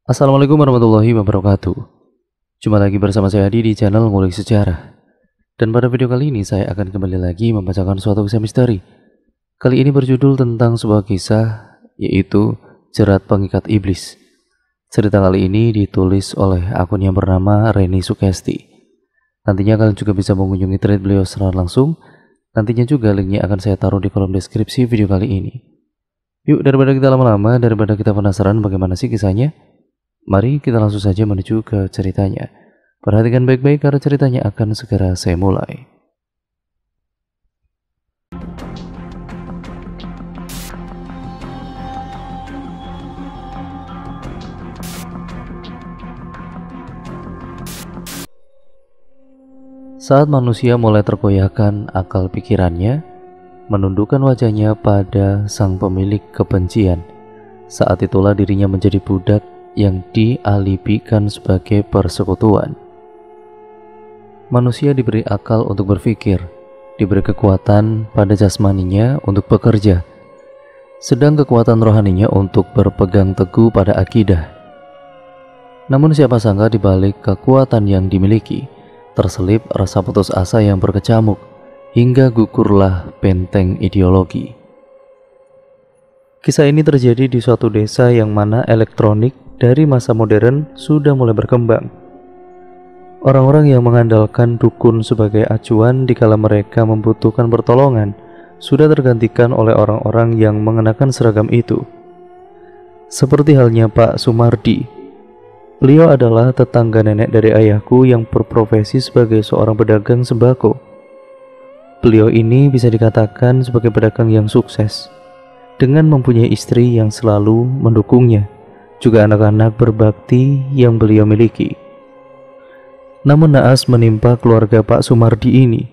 Assalamualaikum warahmatullahi wabarakatuh. Jumpa lagi bersama saya Adi di channel Ngulik Sejarah. Dan pada video kali ini saya akan kembali lagi membacakan suatu kisah misteri. Kali ini berjudul tentang sebuah kisah, yaitu Jerat Pengikat Iblis. Cerita kali ini ditulis oleh akun yang bernama Reni Sukesti. Nantinya kalian juga bisa mengunjungi thread beliau secara langsung. Nantinya juga linknya akan saya taruh di kolom deskripsi video kali ini. Yuk, daripada kita lama-lama, daripada kita penasaran bagaimana sih kisahnya, mari kita langsung saja menuju ke ceritanya. Perhatikan baik-baik karena ceritanya akan segera saya mulai. Saat manusia mulai tergoyahkan akal pikirannya, menundukkan wajahnya pada sang pemilik kebencian, saat itulah dirinya menjadi budak yang dialibikan sebagai persekutuan. Manusia diberi akal untuk berpikir, diberi kekuatan pada jasmaninya untuk bekerja, sedang kekuatan rohaninya untuk berpegang teguh pada akidah. Namun siapa sangka di balik kekuatan yang dimiliki, terselip rasa putus asa yang berkecamuk, hingga gugurlah benteng ideologi. Kisah ini terjadi di suatu desa yang mana elektronik dari masa modern sudah mulai berkembang. Orang-orang yang mengandalkan dukun sebagai acuan dikala mereka membutuhkan pertolongan sudah tergantikan oleh orang-orang yang mengenakan seragam itu. Seperti halnya Pak Sumardi. Beliau adalah tetangga nenek dari ayahku yang berprofesi sebagai seorang pedagang sembako. Beliau ini bisa dikatakan sebagai pedagang yang sukses, dengan mempunyai istri yang selalu mendukungnya, juga anak-anak berbakti yang beliau miliki. Namun naas menimpa keluarga Pak Sumardi ini.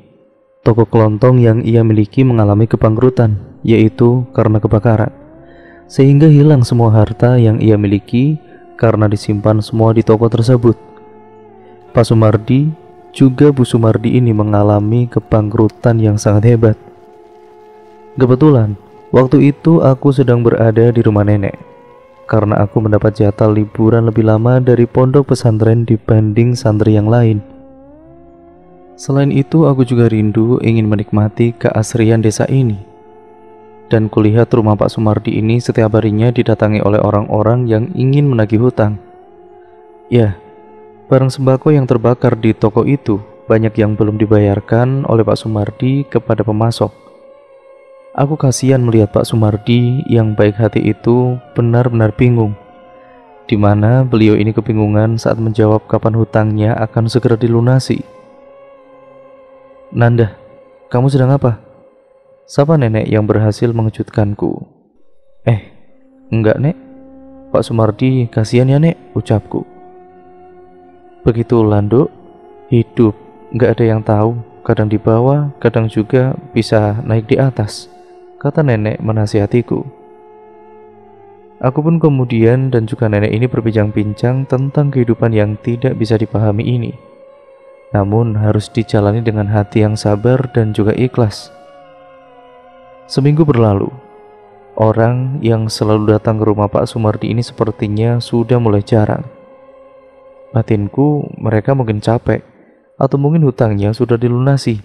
Toko kelontong yang ia miliki mengalami kebangkrutan, yaitu karena kebakaran, sehingga hilang semua harta yang ia miliki karena disimpan semua di toko tersebut. Pak Sumardi juga Bu Sumardi ini mengalami kebangkrutan yang sangat hebat. Kebetulan waktu itu aku sedang berada di rumah nenek, karena aku mendapat jatah liburan lebih lama dari pondok pesantren dibanding santri yang lain. Selain itu, aku juga rindu ingin menikmati keasrian desa ini. Dan kulihat rumah Pak Sumardi ini setiap harinya didatangi oleh orang-orang yang ingin menagih hutang. Ya, barang sembako yang terbakar di toko itu banyak yang belum dibayarkan oleh Pak Sumardi kepada pemasok. Aku kasihan melihat Pak Sumardi yang baik hati itu benar-benar bingung, di mana beliau ini kebingungan saat menjawab kapan hutangnya akan segera dilunasi. "Nanda, kamu sedang apa?" sapa nenek yang berhasil mengejutkanku. Enggak nek, Pak Sumardi kasihan ya nek, ucapku. Begitu Lando, hidup nggak ada yang tahu, kadang di bawah, kadang juga bisa naik di atas, kata nenek menasihatiku. Aku pun kemudian dan juga nenek ini berbincang-bincang tentang kehidupan yang tidak bisa dipahami ini, namun harus dijalani dengan hati yang sabar dan juga ikhlas. Seminggu berlalu, orang yang selalu datang ke rumah Pak Sumardi ini sepertinya sudah mulai jarang. Batinku, mereka mungkin capek, atau mungkin hutangnya sudah dilunasi,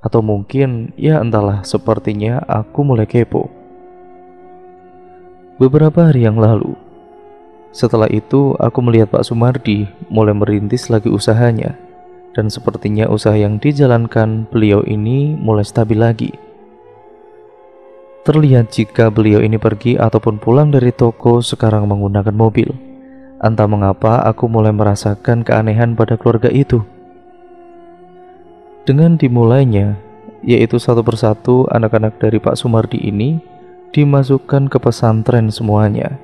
atau mungkin ya entahlah, sepertinya aku mulai kepo. Beberapa hari yang lalu, setelah itu aku melihat Pak Sumardi mulai merintis lagi usahanya, dan sepertinya usaha yang dijalankan beliau ini mulai stabil lagi. Terlihat jika beliau ini pergi ataupun pulang dari toko sekarang menggunakan mobil. Entah mengapa aku mulai merasakan keanehan pada keluarga itu. Dengan dimulainya, yaitu satu persatu anak-anak dari Pak Sumardi ini dimasukkan ke pesantren semuanya.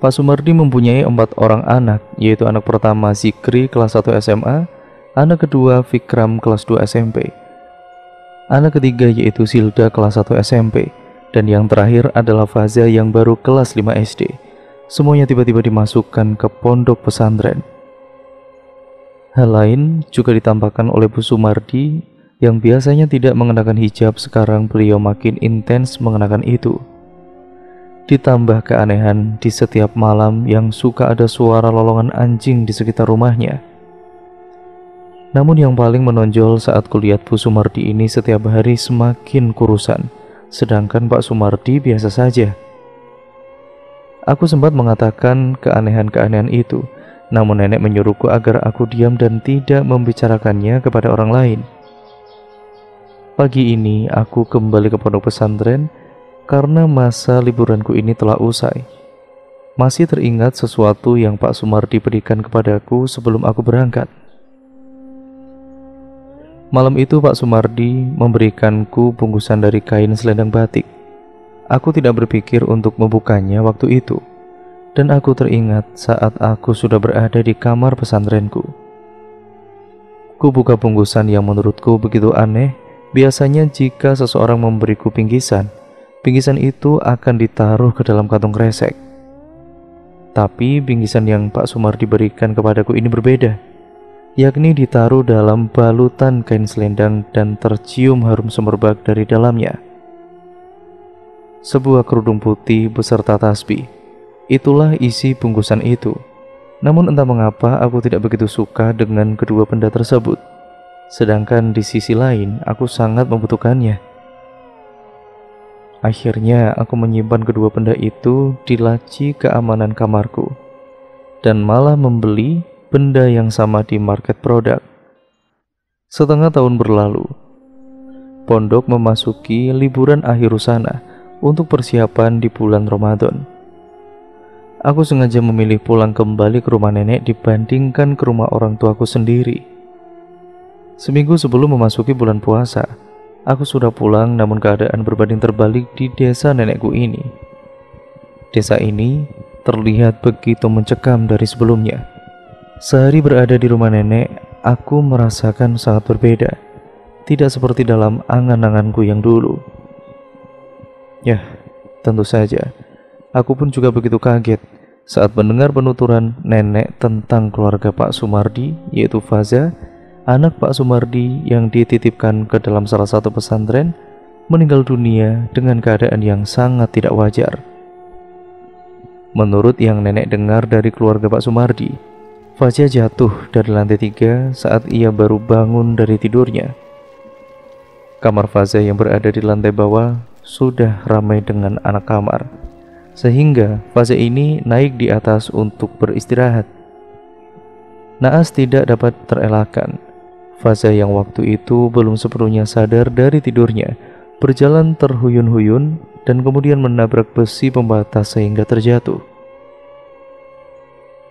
Pak Sumardi mempunyai 4 orang anak, yaitu anak pertama Zikri kelas 1 SMA, anak kedua Fikram kelas 2 SMP, anak ketiga yaitu Silda kelas 1 SMP, dan yang terakhir adalah Faza yang baru kelas 5 SD. Semuanya tiba-tiba dimasukkan ke pondok pesantren. Hal lain juga ditambahkan oleh Bu Sumardi yang biasanya tidak mengenakan hijab, sekarang beliau makin intens mengenakan itu. ditambah keanehan di setiap malam yang suka ada suara lolongan anjing di sekitar rumahnya. Namun yang paling menonjol saat kulihat Bu Sumardi ini setiap hari semakin kurusan, sedangkan Pak Sumardi biasa saja. Aku sempat mengatakan keanehan-keanehan itu, namun nenek menyuruhku agar aku diam dan tidak membicarakannya kepada orang lain. Pagi ini aku kembali ke pondok pesantren karena masa liburanku ini telah usai. Masih teringat sesuatu yang Pak Sumardi berikan kepadaku sebelum aku berangkat. Malam itu Pak Sumardi memberikanku bungkusan dari kain selendang batik. Aku tidak berpikir untuk membukanya waktu itu, dan aku teringat saat aku sudah berada di kamar pesantrenku. Ku buka bungkusan yang menurutku begitu aneh. Biasanya jika seseorang memberiku bingkisan, bingkisan itu akan ditaruh ke dalam kantong kresek. Tapi bingkisan yang Pak Sumardi berikan kepadaku ini berbeda, yakni ditaruh dalam balutan kain selendang dan tercium harum semerbak dari dalamnya. Sebuah kerudung putih beserta tasbih. Itulah isi bungkusan itu. Namun entah mengapa aku tidak begitu suka dengan kedua benda tersebut. Sedangkan di sisi lain aku sangat membutuhkannya. Akhirnya aku menyimpan kedua benda itu di laci keamanan kamarku, dan malah membeli benda yang sama di market produk. Setengah tahun berlalu, pondok memasuki liburan akhir usana untuk persiapan di bulan Ramadan. Aku sengaja memilih pulang kembali ke rumah nenek dibandingkan ke rumah orang tuaku sendiri. Seminggu sebelum memasuki bulan puasa, aku sudah pulang, namun keadaan berbanding terbalik di desa nenekku ini. Desa ini terlihat begitu mencekam dari sebelumnya. Sehari berada di rumah nenek, aku merasakan sangat berbeda. Tidak seperti dalam angan-anganku yang dulu. Ya, tentu saja, aku pun juga begitu kaget saat mendengar penuturan nenek tentang keluarga Pak Sumardi, yaitu Faza, anak Pak Sumardi yang dititipkan ke dalam salah satu pesantren, meninggal dunia dengan keadaan yang sangat tidak wajar. Menurut yang nenek dengar dari keluarga Pak Sumardi, Faza jatuh dari lantai 3 saat ia baru bangun dari tidurnya. Kamar Faza yang berada di lantai bawah sudah ramai dengan anak kamar, sehingga Faza ini naik di atas untuk beristirahat. Naas tidak dapat terelakkan. Faza yang waktu itu belum sepenuhnya sadar dari tidurnya, berjalan terhuyun-huyun dan kemudian menabrak besi pembatas sehingga terjatuh.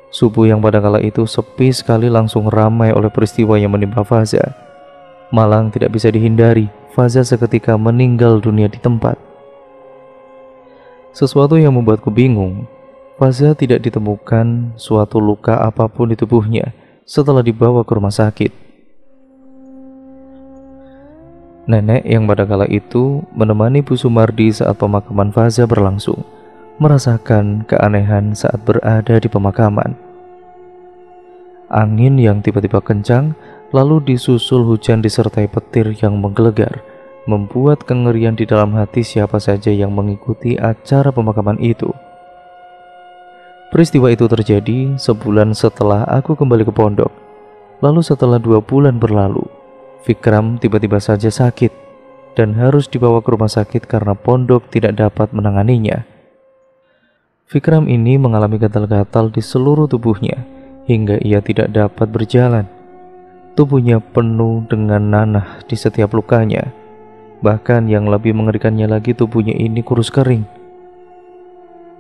Subuh yang pada kala itu sepi sekali langsung ramai oleh peristiwa yang menimpa Faza. Malang tidak bisa dihindari, Faza seketika meninggal dunia di tempat. Sesuatu yang membuatku bingung, Faza tidak ditemukan suatu luka apapun di tubuhnya setelah dibawa ke rumah sakit. Nenek yang pada kala itu menemani Bu Sumardi saat pemakaman Faza berlangsung, merasakan keanehan saat berada di pemakaman. Angin yang tiba-tiba kencang, lalu disusul hujan disertai petir yang menggelegar, membuat kengerian di dalam hati siapa saja yang mengikuti acara pemakaman itu. Peristiwa itu terjadi sebulan setelah aku kembali ke pondok. Lalu setelah 2 bulan berlalu, Vikram tiba-tiba saja sakit dan harus dibawa ke rumah sakit karena pondok tidak dapat menanganinya. Vikram ini mengalami gatal-gatal di seluruh tubuhnya hingga ia tidak dapat berjalan. Tubuhnya penuh dengan nanah di setiap lukanya. Bahkan yang lebih mengerikannya lagi, tubuhnya ini kurus kering.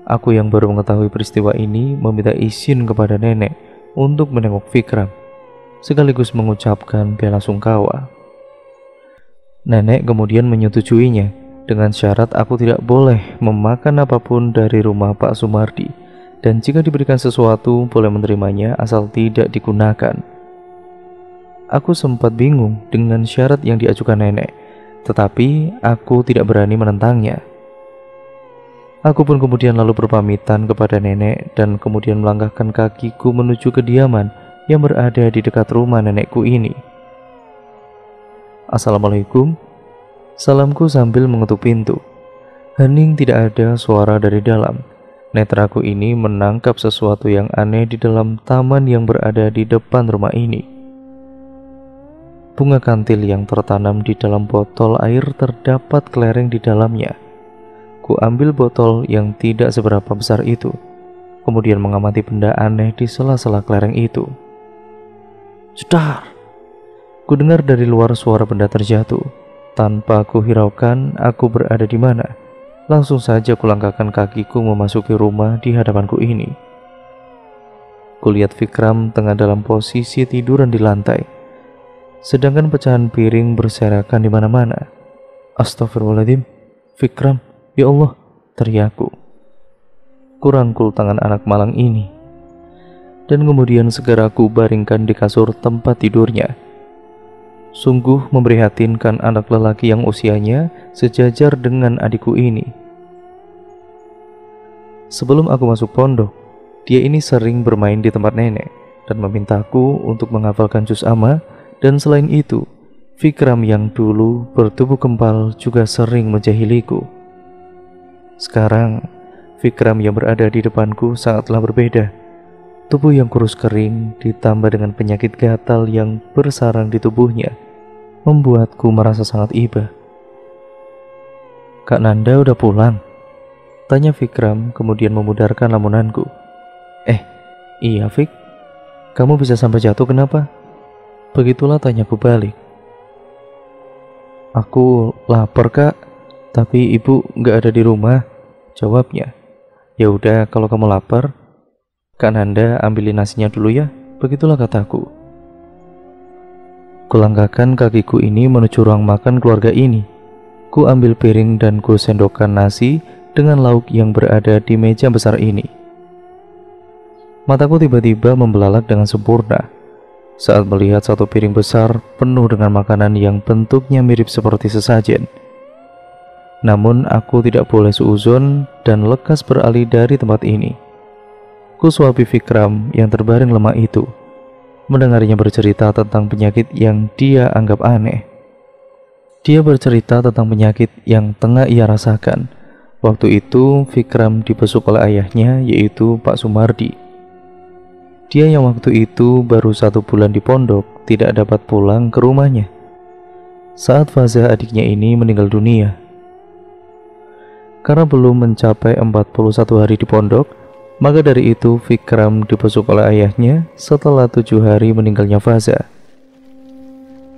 Aku yang baru mengetahui peristiwa ini meminta izin kepada nenek untuk menengok Vikram, sekaligus mengucapkan bela sungkawa. Nenek kemudian menyetujuinya dengan syarat aku tidak boleh memakan apapun dari rumah Pak Sumardi, dan jika diberikan sesuatu boleh menerimanya asal tidak digunakan. Aku sempat bingung dengan syarat yang diajukan nenek, tetapi aku tidak berani menentangnya. Aku pun kemudian lalu berpamitan kepada nenek dan kemudian melangkahkan kakiku menuju kediaman yang berada di dekat rumah nenekku ini. Assalamualaikum, salamku sambil mengetuk pintu. Hening, tidak ada suara dari dalam. Netraku ini menangkap sesuatu yang aneh di dalam taman yang berada di depan rumah ini. Bunga kantil yang tertanam di dalam botol air terdapat kelereng di dalamnya. Ku ambil botol yang tidak seberapa besar itu, kemudian mengamati benda aneh di sela-sela kelereng itu. Jedar! Ku dengar dari luar suara benda terjatuh. Tanpa ku hiraukan aku berada di mana. Langsung saja kulangkahkan kakiku memasuki rumah di hadapanku ini. Kulihat Vikram tengah dalam posisi tiduran di lantai, sedangkan pecahan piring berserakan di mana-mana. Astagfirullahaladzim, Vikram, ya Allah, teriakku. Kurangkul tangan anak malang ini, dan kemudian segera ku baringkan di kasur tempat tidurnya. Sungguh memprihatinkan anak lelaki yang usianya sejajar dengan adikku ini. Sebelum aku masuk pondok, dia ini sering bermain di tempat nenek dan memintaku untuk menghafalkan juz amma, dan selain itu, Vikram yang dulu bertubuh kempal juga sering menjahiliku. Sekarang, Vikram yang berada di depanku sangatlah berbeda. Tubuh yang kurus kering ditambah dengan penyakit gatal yang bersarang di tubuhnya membuatku merasa sangat iba. Kak Nanda udah pulang? Tanya Vikram kemudian memudarkan lamunanku. Iya Vik, kamu bisa sampai jatuh kenapa? Begitulah tanyaku balik. Aku lapar kak, tapi ibu gak ada di rumah, jawabnya. Ya udah kalau kamu lapar, Kak Nanda ambilin nasinya dulu ya, begitulah kataku. Kulangkahkan kakiku ini menuju ruang makan keluarga ini. Ku ambil piring dan ku sendokkan nasi dengan lauk yang berada di meja besar ini. Mataku tiba-tiba membelalak dengan sempurna saat melihat satu piring besar penuh dengan makanan yang bentuknya mirip seperti sesajen. Namun aku tidak boleh suuzon dan lekas beralih dari tempat ini. Ku suapi Vikram yang terbaring lemah itu, mendengarnya bercerita tentang penyakit yang dia anggap aneh. Dia bercerita tentang penyakit yang tengah ia rasakan. Waktu itu Vikram dibesuk oleh ayahnya, yaitu Pak Sumardi. Dia yang waktu itu baru 1 bulan di pondok tidak dapat pulang ke rumahnya saat Faza adiknya ini meninggal dunia. Karena belum mencapai 41 hari di pondok, maka dari itu Vikram dibesuk oleh ayahnya setelah 7 hari meninggalnya Faza.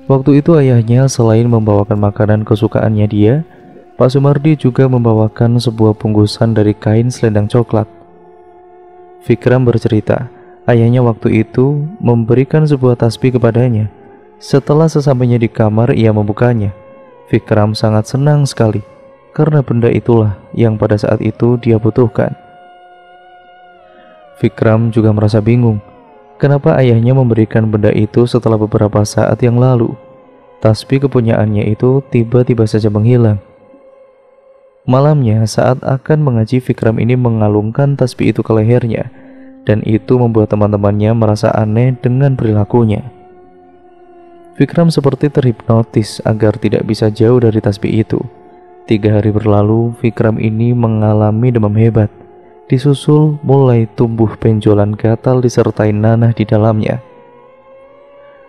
Waktu itu ayahnya selain membawakan makanan kesukaannya dia, Pak Sumardi juga membawakan sebuah bungkusan dari kain selendang coklat. Vikram bercerita, ayahnya waktu itu memberikan sebuah tasbih kepadanya. Setelah sesampainya di kamar ia membukanya. Vikram sangat senang sekali, karena benda itulah yang pada saat itu dia butuhkan. Vikram juga merasa bingung, kenapa ayahnya memberikan benda itu setelah beberapa saat yang lalu. Tasbih kepunyaannya itu tiba-tiba saja menghilang. Malamnya saat akan mengaji, Vikram ini mengalungkan tasbih itu ke lehernya, dan itu membuat teman-temannya merasa aneh dengan perilakunya. Vikram seperti terhipnotis agar tidak bisa jauh dari tasbih itu. 3 hari berlalu, Vikram ini mengalami demam hebat, disusul mulai tumbuh benjolan gatal disertai nanah di dalamnya.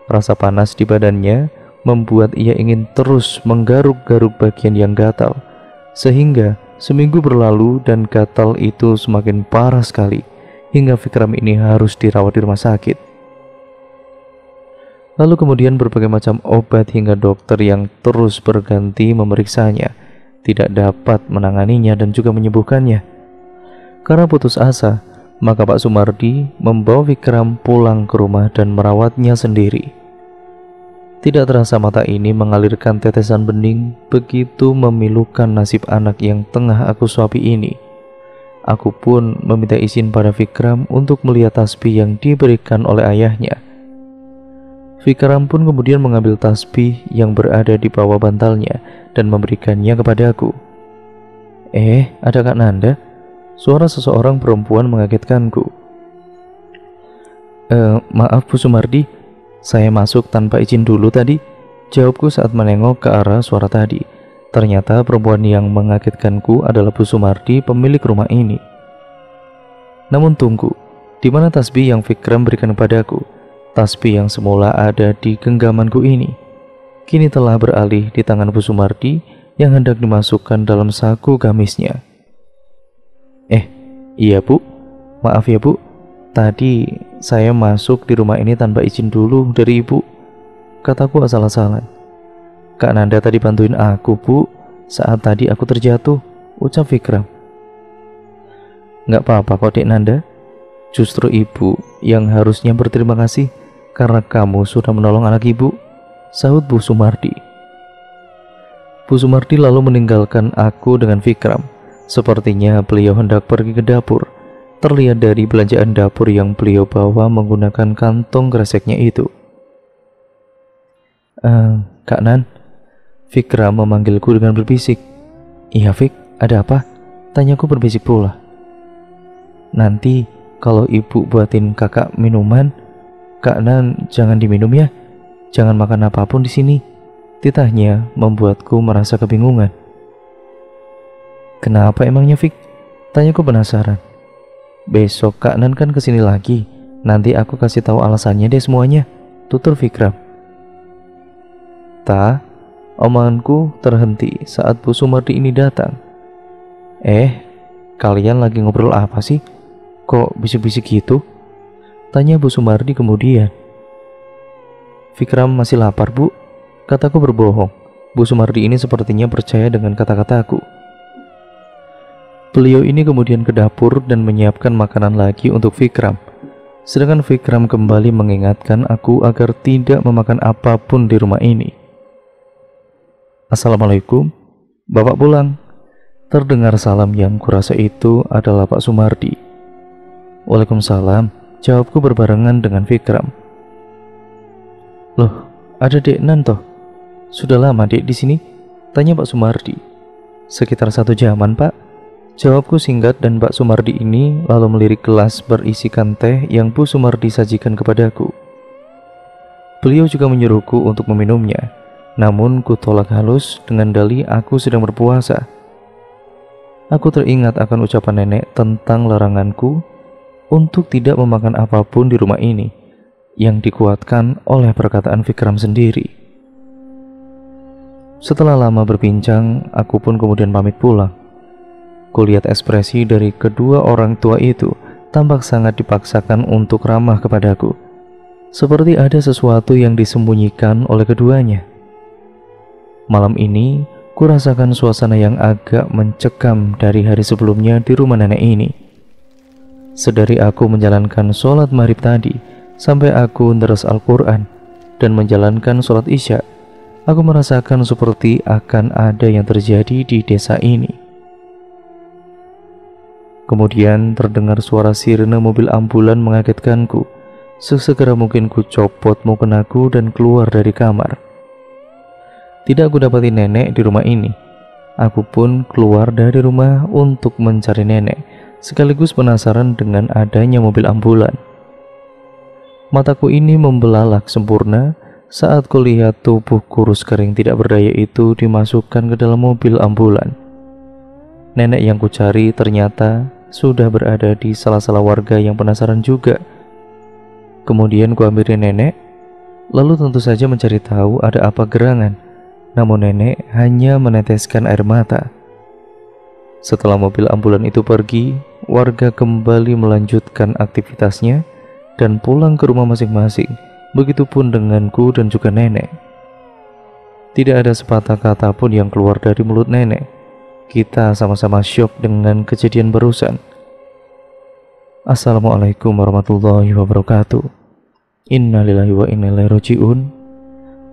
Rasa panas di badannya membuat ia ingin terus menggaruk-garuk bagian yang gatal, sehingga seminggu berlalu dan gatal itu semakin parah sekali, hingga Vikram ini harus dirawat di rumah sakit. Lalu kemudian berbagai macam obat hingga dokter yang terus berganti memeriksanya tidak dapat menanganinya dan juga menyembuhkannya. Karena putus asa, maka Pak Sumardi membawa Vikram pulang ke rumah dan merawatnya sendiri. Tidak terasa mata ini mengalirkan tetesan bening, begitu memilukan nasib anak yang tengah aku suapi ini. Aku pun meminta izin pada Vikram untuk melihat tasbih yang diberikan oleh ayahnya. Vikram pun kemudian mengambil tasbih yang berada di bawah bantalnya dan memberikannya kepadaku. Ada Kak Nanda? Suara seseorang perempuan mengagetkanku. Maaf Bu Sumardi, saya masuk tanpa izin dulu tadi, jawabku saat menengok ke arah suara tadi. Ternyata perempuan yang mengagetkanku adalah Bu Sumardi, pemilik rumah ini. Namun tunggu, di mana tasbih yang Vikram berikan padaku? Tasbih yang semula ada di genggamanku ini kini telah beralih di tangan Bu Sumardi yang hendak dimasukkan dalam saku gamisnya. Iya Bu, maaf ya Bu, tadi saya masuk di rumah ini tanpa izin dulu dari Ibu, kataku asal-asalan. Kak Nanda tadi bantuin aku Bu, saat tadi aku terjatuh, ucap Vikram. Nggak apa-apa kok Dek Nanda, justru Ibu yang harusnya berterima kasih karena kamu sudah menolong anak Ibu, sahut Bu Sumardi. Bu Sumardi lalu meninggalkan aku dengan Vikram. Sepertinya beliau hendak pergi ke dapur. Terlihat dari belanjaan dapur yang beliau bawa menggunakan kantong kreseknya itu. Kak Nan, Vikram memanggilku dengan berbisik. Iya Vik, ada apa? Tanyaku berbisik pula. Nanti kalau ibu buatin kakak minuman, Kak Nan jangan diminum ya. Jangan makan apapun di sini. Titahnya membuatku merasa kebingungan. Kenapa emangnya Vik? Tanyaku penasaran. Besok Kak Nan kan kesini lagi. Nanti aku kasih tahu alasannya deh semuanya, tutur Vikram. Omonganku terhenti saat Bu Sumardi ini datang. Kalian lagi ngobrol apa sih? Kok bisik-bisik gitu? Tanya Bu Sumardi kemudian. Vikram masih lapar Bu, kataku berbohong. Bu Sumardi ini sepertinya percaya dengan kata-kataku. Beliau ini kemudian ke dapur dan menyiapkan makanan lagi untuk Vikram. Sedangkan Vikram kembali mengingatkan aku agar tidak memakan apapun di rumah ini. Assalamualaikum, Bapak pulang. Terdengar salam yang kurasa itu adalah Pak Sumardi. Waalaikumsalam, jawabku berbarengan dengan Vikram. Loh, ada Dek Nan toh? Sudah lama Dek di sini? Tanya Pak Sumardi. Sekitar 1 jaman Pak, jawabku singkat dan Pak Sumardi ini lalu melirik gelas berisikan teh yang Bu Sumardi sajikan kepadaku. Beliau juga menyuruhku untuk meminumnya. Namun ku tolak halus dengan dalih aku sedang berpuasa. Aku teringat akan ucapan nenek tentang laranganku untuk tidak memakan apapun di rumah ini, yang dikuatkan oleh perkataan Vikram sendiri. Setelah lama berbincang, aku pun kemudian pamit pulang. Kulihat ekspresi dari kedua orang tua itu tampak sangat dipaksakan untuk ramah kepadaku, seperti ada sesuatu yang disembunyikan oleh keduanya. Malam ini, kurasakan suasana yang agak mencekam dari hari sebelumnya di rumah nenek ini. Sedari aku menjalankan sholat maghrib tadi, sampai aku deres Al-Quran dan menjalankan sholat isya, aku merasakan seperti akan ada yang terjadi di desa ini. Kemudian terdengar suara sirene mobil ambulan mengagetkanku. Sesegera mungkin ku copot mukenaku dan keluar dari kamar. Tidak aku dapati nenek di rumah ini. Aku pun keluar dari rumah untuk mencari nenek, sekaligus penasaran dengan adanya mobil ambulan. Mataku ini membelalak sempurna saat kulihat tubuh kurus kering tidak berdaya itu dimasukkan ke dalam mobil ambulan. Nenek yang kucari ternyata sudah berada di salah-salah warga yang penasaran juga. Kemudian kuhampiri nenek, lalu tentu saja mencari tahu ada apa gerangan. Namun nenek hanya meneteskan air mata. Setelah mobil ambulan itu pergi, warga kembali melanjutkan aktivitasnya dan pulang ke rumah masing-masing. Begitupun denganku dan juga nenek. Tidak ada sepatah kata pun yang keluar dari mulut nenek. Kita sama-sama syok dengan kejadian barusan. Assalamualaikum warahmatullahi wabarakatuh. Innalillahi wa inna ilaihi raji'un.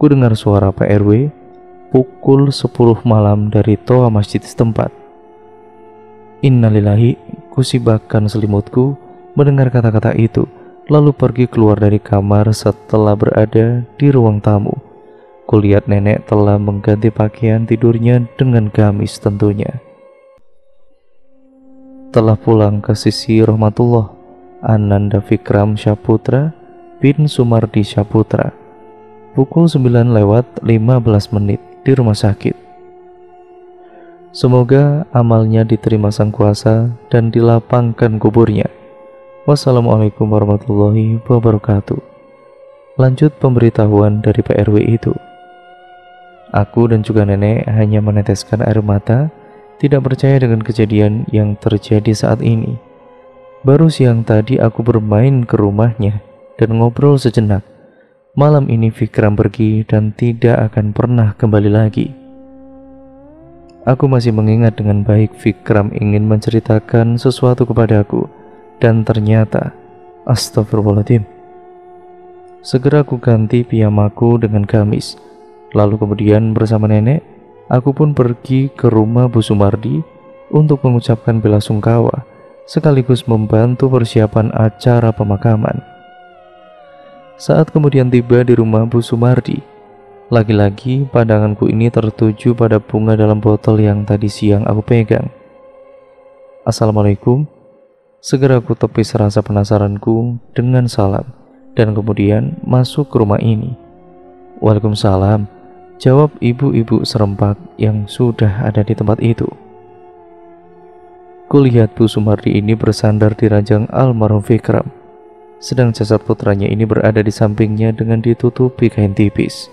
Ku dengar suara Pak RW pukul 10 malam dari toa masjid setempat. Innalillahi, kusibakkan selimutku mendengar kata-kata itu, lalu pergi keluar dari kamar. Setelah berada di ruang tamu, kulihat nenek telah mengganti pakaian tidurnya dengan gamis tentunya. Telah pulang ke sisi rahmatullah Ananda Vikram Syaputra bin Sumardi Syaputra pukul 9:15 di rumah sakit. Semoga amalnya diterima Sang Kuasa dan dilapangkan kuburnya. Wassalamualaikum warahmatullahi wabarakatuh. Lanjut pemberitahuan dari PRW itu. Aku dan juga nenek hanya meneteskan air mata, tidak percaya dengan kejadian yang terjadi saat ini. Baru siang tadi aku bermain ke rumahnya dan ngobrol sejenak. Malam ini Vikram pergi dan tidak akan pernah kembali lagi. Aku masih mengingat dengan baik Vikram ingin menceritakan sesuatu kepadaku, dan ternyata, astagfirullahaladzim. Segera aku ganti piyamaku dengan gamis. Lalu kemudian bersama nenek, aku pun pergi ke rumah Bu Sumardi untuk mengucapkan bela sungkawa, sekaligus membantu persiapan acara pemakaman. Saat kemudian tiba di rumah Bu Sumardi, lagi-lagi pandanganku ini tertuju pada bunga dalam botol yang tadi siang aku pegang. Assalamualaikum. Segera aku tepis rasa penasaranku dengan salam, dan kemudian masuk ke rumah ini. Waalaikumsalam, jawab ibu-ibu serempak yang sudah ada di tempat itu. Kulihat Bu Sumardi ini bersandar di ranjang almarhum Vikram, sedang jasad putranya ini berada di sampingnya dengan ditutupi kain tipis.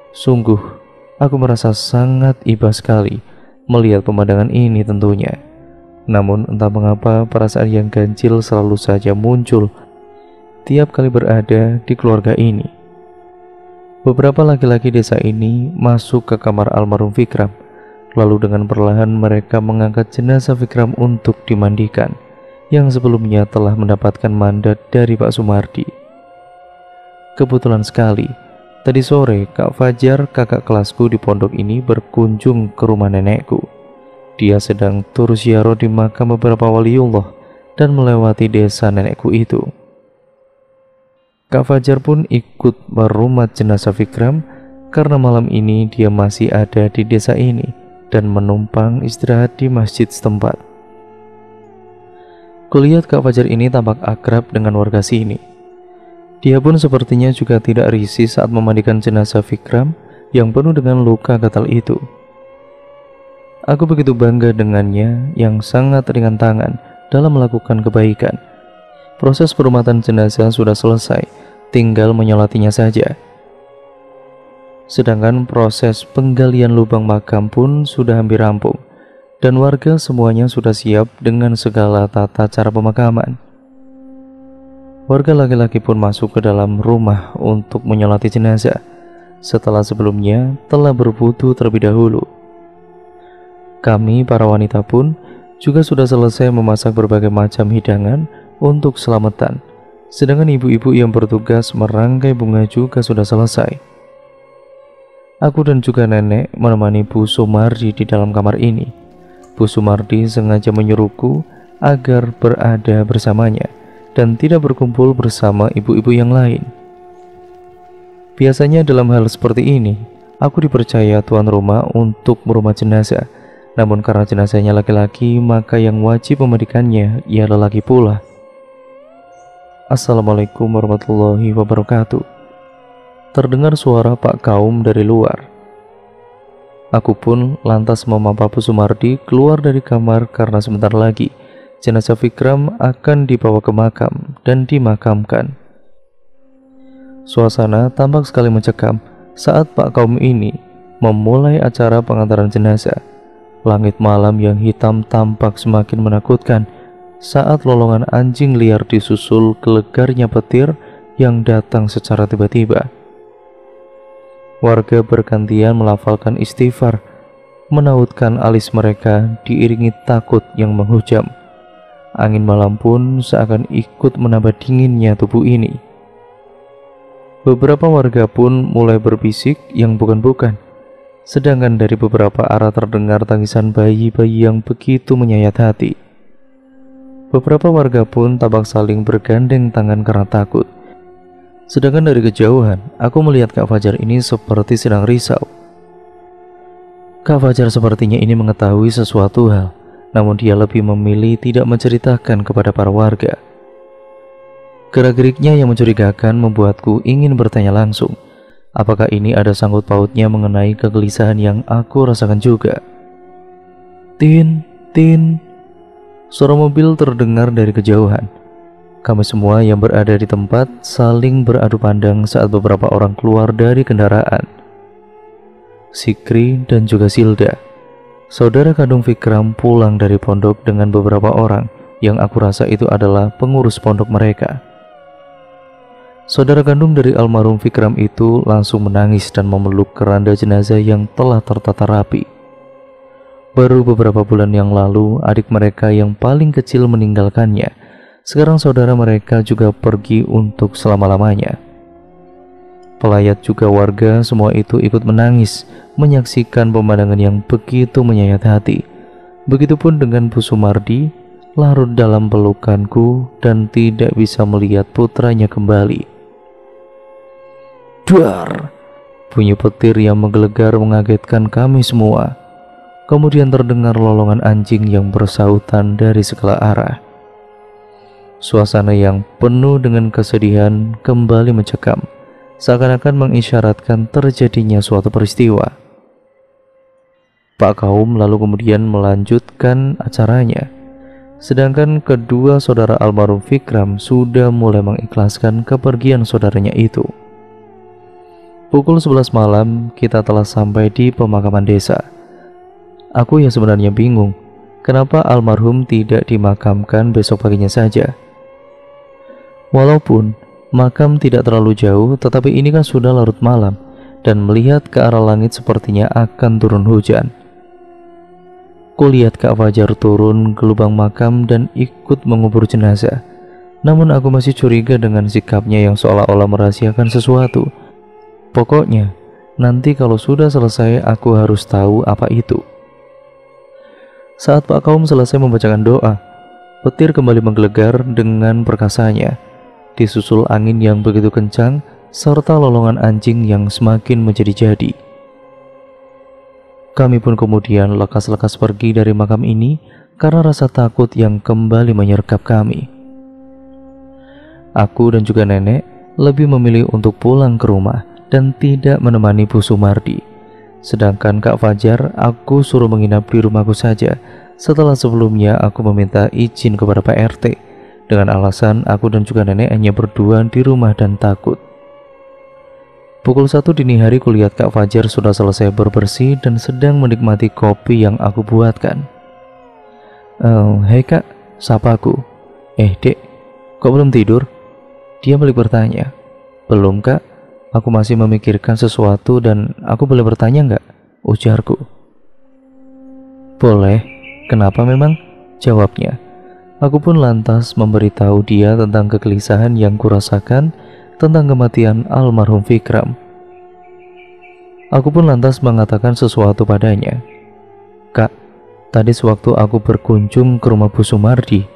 Sungguh, aku merasa sangat iba sekali melihat pemandangan ini tentunya. Namun entah mengapa perasaan yang ganjil selalu saja muncul tiap kali berada di keluarga ini. Beberapa laki-laki desa ini masuk ke kamar almarhum Vikram, lalu dengan perlahan mereka mengangkat jenazah Vikram untuk dimandikan, yang sebelumnya telah mendapatkan mandat dari Pak Sumardi. Kebetulan sekali, tadi sore Kak Fajar, kakak kelasku di pondok ini, berkunjung ke rumah nenekku. Dia sedang tur ziarah di makam beberapa waliullah dan melewati desa nenekku itu. Kak Fajar pun ikut merumat jenazah Vikram karena malam ini dia masih ada di desa ini dan menumpang istirahat di masjid setempat. Kulihat Kak Fajar ini tampak akrab dengan warga sini. Dia pun sepertinya juga tidak risih saat memandikan jenazah Vikram yang penuh dengan luka gatal itu. Aku begitu bangga dengannya yang sangat ringan tangan dalam melakukan kebaikan. Proses perumatan jenazah sudah selesai, tinggal menyolatinya saja. Sedangkan proses penggalian lubang makam pun sudah hampir rampung, dan warga semuanya sudah siap dengan segala tata cara pemakaman. Warga laki-laki pun masuk ke dalam rumah untuk menyolati jenazah, setelah sebelumnya telah berwudu terlebih dahulu. Kami para wanita pun juga sudah selesai memasak berbagai macam hidangan untuk selamatan, sedangkan ibu-ibu yang bertugas merangkai bunga juga sudah selesai. Aku dan juga nenek menemani Bu Sumardi di dalam kamar ini. Bu Sumardi sengaja menyuruhku agar berada bersamanya dan tidak berkumpul bersama ibu-ibu yang lain. Biasanya dalam hal seperti ini, aku dipercaya tuan rumah untuk merumat jenazah. Namun karena jenazahnya laki-laki, maka yang wajib memandikannya ialah laki pula. Assalamualaikum warahmatullahi wabarakatuh. Terdengar suara Pak Kaum dari luar. Aku pun lantas memampa Bu Sumardi keluar dari kamar karena sebentar lagi jenazah Vikram akan dibawa ke makam dan dimakamkan. Suasana tampak sekali mencekam saat Pak Kaum ini memulai acara pengantaran jenazah. Langit malam yang hitam tampak semakin menakutkan saat lolongan anjing liar disusul gelegarnya petir yang datang secara tiba-tiba. Warga bergantian melafalkan istighfar, menautkan alis mereka diiringi takut yang menghujam. Angin malam pun seakan ikut menambah dinginnya tubuh ini. Beberapa warga pun mulai berbisik yang bukan-bukan. Sedangkan dari beberapa arah terdengar tangisan bayi-bayi yang begitu menyayat hati. Beberapa warga pun tampak saling bergandeng tangan karena takut. Sedangkan dari kejauhan, aku melihat Kak Fajar ini seperti sedang risau. Kak Fajar sepertinya ini mengetahui sesuatu hal, namun dia lebih memilih tidak menceritakan kepada para warga. Gerak-geriknya yang mencurigakan membuatku ingin bertanya langsung. Apakah ini ada sangkut pautnya mengenai kegelisahan yang aku rasakan juga? Tin, tin. Suara mobil terdengar dari kejauhan. Kami semua yang berada di tempat saling beradu pandang saat beberapa orang keluar dari kendaraan. Sikri dan juga Silda, saudara kandung Vikram, pulang dari pondok dengan beberapa orang yang aku rasa itu adalah pengurus pondok mereka. Saudara kandung dari almarhum Vikram itu langsung menangis dan memeluk keranda jenazah yang telah tertata rapi. Baru beberapa bulan yang lalu, adik mereka yang paling kecil meninggalkannya. Sekarang saudara mereka juga pergi untuk selama-lamanya. Pelayat juga warga semua itu ikut menangis menyaksikan pemandangan yang begitu menyayat hati. Begitupun dengan Bu Sumardi, larut dalam pelukanku dan tidak bisa melihat putranya kembali. Duar! Bunyi petir yang menggelegar mengagetkan kami semua. Kemudian terdengar lolongan anjing yang bersautan dari segala arah. Suasana yang penuh dengan kesedihan kembali mencekam, seakan-akan mengisyaratkan terjadinya suatu peristiwa. Pak Kaum lalu kemudian melanjutkan acaranya, sedangkan kedua saudara almarhum Vikram sudah mulai mengikhlaskan kepergian saudaranya itu. Pukul 11 malam kita telah sampai di pemakaman desa. Aku yang sebenarnya bingung, kenapa almarhum tidak dimakamkan besok paginya saja. Walaupun makam tidak terlalu jauh, tetapi ini kan sudah larut malam, dan melihat ke arah langit sepertinya akan turun hujan. Kulihat Kak Fajar turun ke lubang makam dan ikut mengubur jenazah. Namun aku masih curiga dengan sikapnya yang seolah-olah merahasiakan sesuatu. Pokoknya, nanti kalau sudah selesai aku harus tahu apa itu. Saat Pak Kaum selesai membacakan doa, petir kembali menggelegar dengan perkasanya, disusul angin yang begitu kencang serta lolongan anjing yang semakin menjadi-jadi. Kami pun kemudian lekas-lekas pergi dari makam ini karena rasa takut yang kembali menyergap kami. Aku dan juga nenek lebih memilih untuk pulang ke rumah dan tidak menemani Bu Sumardi. Sedangkan Kak Fajar aku suruh menginap di rumahku saja, setelah sebelumnya aku meminta izin kepada Pak RT dengan alasan aku dan juga nenek hanya berdua di rumah dan takut. Pukul 1 dini hari kulihat Kak Fajar sudah selesai berbersih dan sedang menikmati kopi yang aku buatkan. Hei Kak, sapa aku. Dek, kok belum tidur? Dia balik bertanya. Belum Kak, aku masih memikirkan sesuatu dan aku boleh bertanya nggak? Ujarku. Boleh, kenapa memang? Jawabnya. Aku pun lantas memberitahu dia tentang kegelisahan yang kurasakan tentang kematian almarhum Vikram. Aku pun lantas mengatakan sesuatu padanya. Kak, tadi sewaktu aku berkunjung ke rumah Bu Sumardi,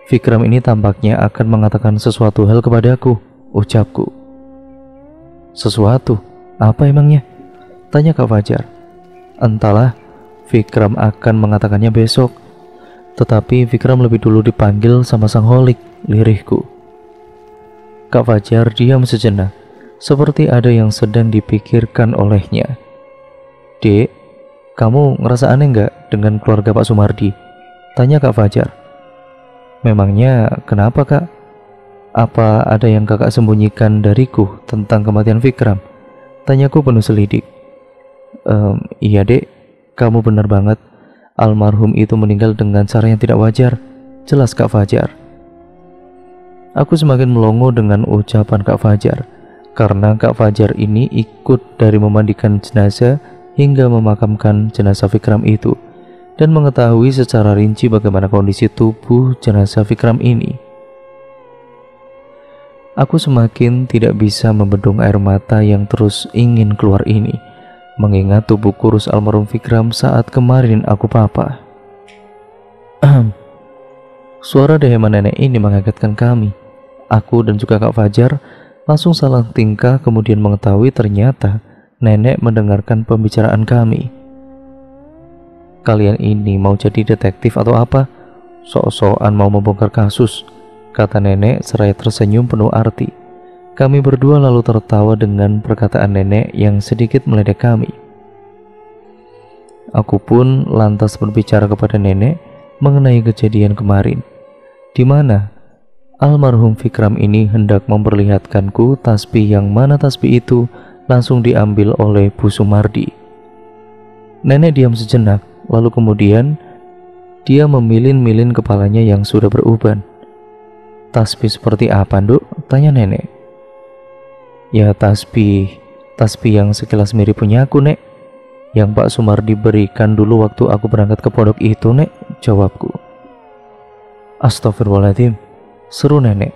Vikram ini tampaknya akan mengatakan sesuatu hal kepadaku, ucapku. Sesuatu? Apa emangnya? Tanya Kak Fajar. Entahlah, Vikram akan mengatakannya besok. Tetapi Vikram lebih dulu dipanggil sama sang holik, lirihku. Kak Fajar diam sejenak, seperti ada yang sedang dipikirkan olehnya. Dek, kamu ngerasa aneh nggak dengan keluarga Pak Sumardi? Tanya Kak Fajar. Memangnya kenapa Kak? Apa ada yang kakak sembunyikan dariku tentang kematian Vikram? Tanyaku penuh selidik. Iya dek, kamu benar banget. Almarhum itu meninggal dengan cara yang tidak wajar, jelas Kak Fajar. Aku semakin melongo dengan ucapan Kak Fajar, karena Kak Fajar ini ikut dari memandikan jenazah hingga memakamkan jenazah Vikram itu, dan mengetahui secara rinci bagaimana kondisi tubuh jenazah Vikram ini. Aku semakin tidak bisa membendung air mata yang terus ingin keluar ini, mengingat tubuh kurus almarhum Vikram saat kemarin aku papa. Suara deheman nenek ini mengagetkan kami. Aku dan juga Kak Fajar langsung salah tingkah, kemudian mengetahui ternyata nenek mendengarkan pembicaraan kami. Kalian ini mau jadi detektif atau apa? Sok-sokan mau membongkar kasus, kata nenek seraya tersenyum penuh arti. Kami berdua lalu tertawa dengan perkataan nenek yang sedikit meledek kami. aku pun lantas berbicara kepada nenek mengenai kejadian kemarin, di mana almarhum Vikram ini hendak memperlihatkanku tasbih yang mana tasbih itu langsung diambil oleh Bu Sumardi. Nenek diam sejenak, lalu kemudian dia memilin-milin kepalanya yang sudah beruban. "Tasbih seperti apa, Nduk?" tanya nenek. "Ya tasbih yang sekilas mirip punya aku, Nek. Yang Pak Sumardi berikan dulu waktu aku berangkat ke pondok itu, Nek," jawabku. "Astagfirullahaladzim," seru nenek.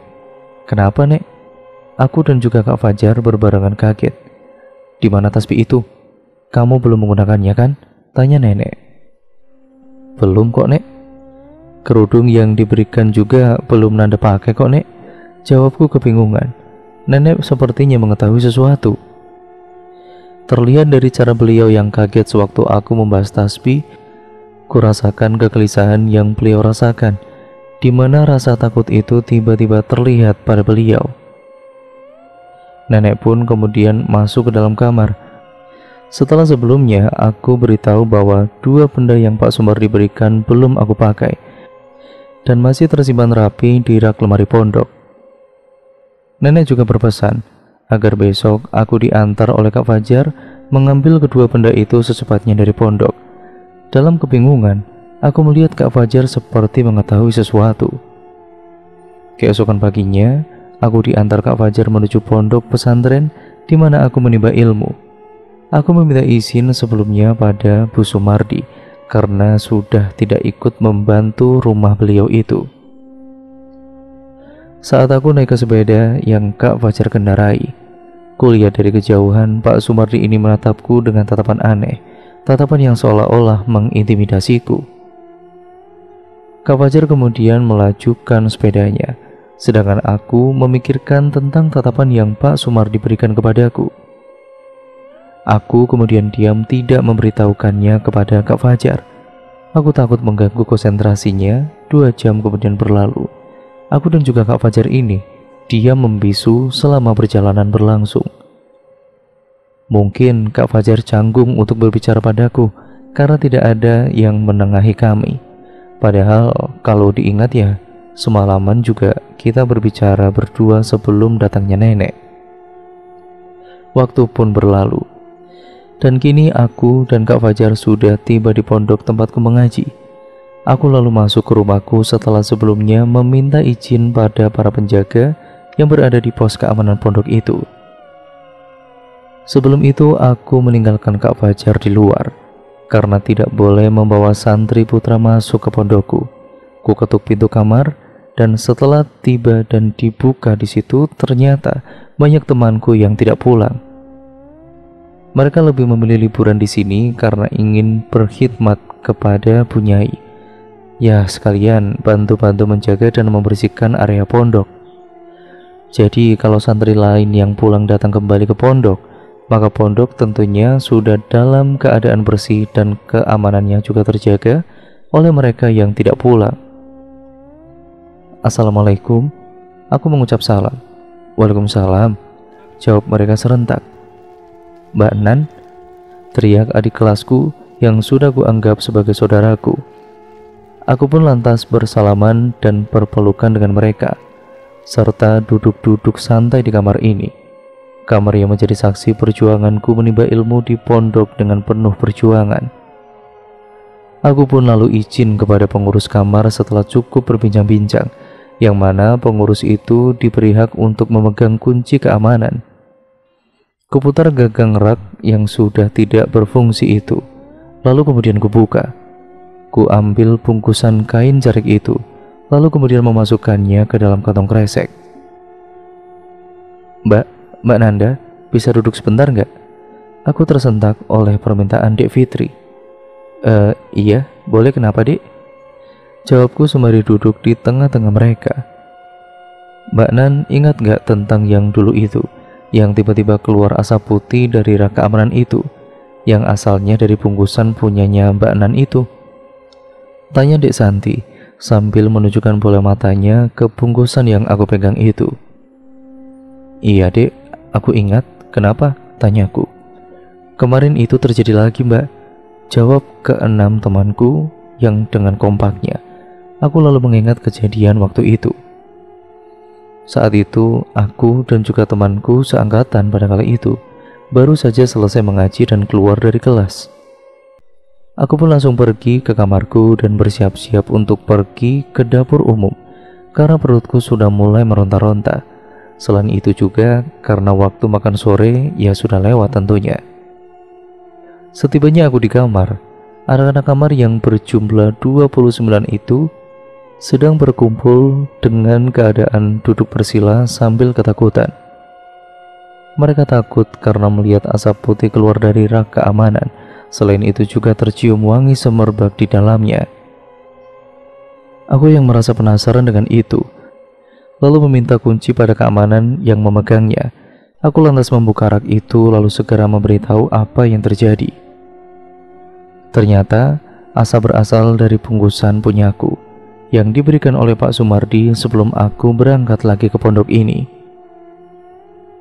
"Kenapa, Nek?" Aku dan juga Kak Fajar berbarengan kaget. "Di mana tasbih itu? Kamu belum menggunakannya kan?" tanya nenek. "Belum kok, Nek. Kerudung yang diberikan juga belum Nanda pakai kok, Nek," jawabku kebingungan. Nenek sepertinya mengetahui sesuatu. Terlihat dari cara beliau yang kaget sewaktu aku membahas tasbih, kurasakan kegelisahan yang beliau rasakan, di mana rasa takut itu tiba-tiba terlihat pada beliau. Nenek pun kemudian masuk ke dalam kamar. Setelah sebelumnya aku beritahu bahwa 2 benda yang Pak Sumardi berikan belum aku pakai dan masih tersimpan rapi di rak lemari pondok. Nenek juga berpesan agar besok aku diantar oleh Kak Fajar mengambil kedua benda itu secepatnya dari pondok. Dalam kebingungan, aku melihat Kak Fajar seperti mengetahui sesuatu. Keesokan paginya, aku diantar Kak Fajar menuju pondok pesantren di mana aku menimba ilmu. Aku meminta izin sebelumnya pada Bu Sumardi karena sudah tidak ikut membantu rumah beliau itu. Saat aku naik ke sepeda yang Kak Fajar kendarai, kulihat dari kejauhan Pak Sumardi ini menatapku dengan tatapan aneh, tatapan yang seolah-olah mengintimidasiku. Kak Fajar kemudian melajukan sepedanya, sedangkan aku memikirkan tentang tatapan yang Pak Sumardi berikan kepadaku. Aku kemudian diam tidak memberitahukannya kepada Kak Fajar. Aku takut mengganggu konsentrasinya. 2 jam kemudian berlalu. Aku dan juga Kak Fajar ini diam membisu selama perjalanan berlangsung. Mungkin Kak Fajar canggung untuk berbicara padaku karena tidak ada yang menengahi kami. Padahal kalau diingat ya, semalaman juga kita berbicara berdua sebelum datangnya nenek. Waktu pun berlalu. Dan kini aku dan Kak Fajar sudah tiba di pondok tempatku mengaji. Aku lalu masuk ke rumahku setelah sebelumnya meminta izin pada para penjaga yang berada di pos keamanan pondok itu. Sebelum itu aku meninggalkan Kak Fajar di luar karena tidak boleh membawa santri putra masuk ke pondokku. Ku ketuk pintu kamar dan setelah tiba dan dibuka di situ ternyata banyak temanku yang tidak pulang. Mereka lebih memilih liburan di sini karena ingin berkhidmat kepada Bu Nyai. Ya, sekalian bantu-bantu menjaga dan membersihkan area pondok. Jadi kalau santri lain yang pulang datang kembali ke pondok, maka pondok tentunya sudah dalam keadaan bersih dan keamanannya juga terjaga oleh mereka yang tidak pulang. "Assalamualaikum," aku mengucap salam. "Waalaikumsalam," jawab mereka serentak. "Mbak Nan," teriak adik kelasku yang sudah kuanggap sebagai saudaraku. Aku pun lantas bersalaman dan berpelukan dengan mereka, serta duduk-duduk santai di kamar ini. Kamar yang menjadi saksi perjuanganku menimba ilmu di pondok dengan penuh perjuangan. Aku pun lalu izin kepada pengurus kamar setelah cukup berbincang-bincang, yang mana pengurus itu diberi hak untuk memegang kunci keamanan. Kuputar gagang rak yang sudah tidak berfungsi itu, lalu kemudian kubuka. Ku ambil bungkusan kain jarik itu, lalu kemudian memasukkannya ke dalam kantong kresek. Mbak Nanda, bisa duduk sebentar nggak?" Aku tersentak oleh permintaan Dek Fitri. Iya, boleh, kenapa Dek?" jawabku sembari duduk di tengah-tengah mereka. "Mbak Nan ingat nggak tentang yang dulu itu, yang tiba-tiba keluar asap putih dari rak keamanan itu, yang asalnya dari bungkusan punyanya Mbak Nan itu?" tanya Dek Santi sambil menunjukkan bola matanya ke bungkusan yang aku pegang itu. "Iya Dek, aku ingat. Kenapa?" tanyaku. "Kemarin itu terjadi lagi Mbak. jawab keenam temanku yang dengan kompaknya. Aku lalu mengingat kejadian waktu itu. Saat itu, aku dan juga temanku seangkatan pada kali itu baru saja selesai mengaji dan keluar dari kelas. Aku pun langsung pergi ke kamarku dan bersiap-siap untuk pergi ke dapur umum karena perutku sudah mulai meronta-ronta. Selain itu juga karena waktu makan sore ya sudah lewat tentunya. Setibanya aku di kamar, anak-anak kamar yang berjumlah 29 itu sedang berkumpul dengan keadaan duduk bersila sambil ketakutan. Mereka takut karena melihat asap putih keluar dari rak keamanan. Selain itu juga tercium wangi semerbak di dalamnya. Aku yang merasa penasaran dengan itu, lalu meminta kunci pada keamanan yang memegangnya. Aku lantas membuka rak itu lalu segera memberitahu apa yang terjadi. Ternyata asap berasal dari bungkusan punyaku yang diberikan oleh Pak Sumardi sebelum aku berangkat lagi ke pondok ini.